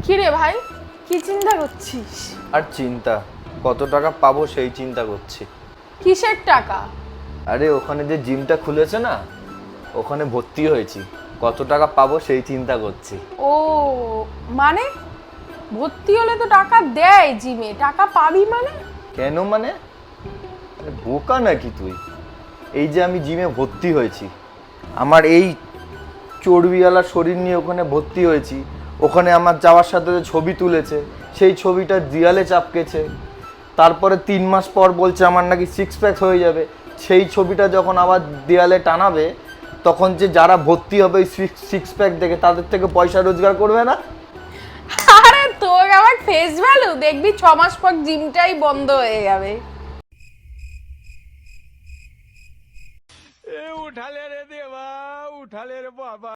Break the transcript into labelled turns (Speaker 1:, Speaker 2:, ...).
Speaker 1: কি রে ভাই, কি চিন্তা করছিস?
Speaker 2: আর চিন্তা, কত টাকা পাবো সেই চিন্তা করছি।
Speaker 1: কিসের টাকা?
Speaker 2: আরে ওখানে যে জিমটা খুলেছে না, ওখানে ভর্তি হয়েছি, কত টাকা পাবো সেই চিন্তা করছি।
Speaker 1: ও মানে ভর্তি হলে তো টাকা দেয় জিমে, টাকা পাবি মানে?
Speaker 2: কেন মানে? আরে বোকা নাকি তুই? এই যে আমি জিমে ভর্তি হয়েছি, আমার এই চর্বিওয়ালা শরীর নিয়ে ওখানে ভর্তি হয়েছি, ওখানে আমার যাওয়ার সাথে যে ছবি তুলেছে, সেই ছবিটা দেয়ালে চাপকেছে। তারপরে 3 মাস পর বলছে আমার নাকি 6 প্যাক হয়ে যাবে। সেই ছবিটা যখন আবার দেয়ালে টানাবে, তখন যে যারা ভর্তি হবে ওই 6 প্যাক দেখে, তাদের থেকে পয়সা রোজগার করবে না?
Speaker 1: আরে তোর আবার ফেস ভ্যালু দেখবি 6 মাস পর জিমটাই বন্ধ হয়ে যাবে।
Speaker 3: उठा ले रे देवा, उठा ले रे बाबा।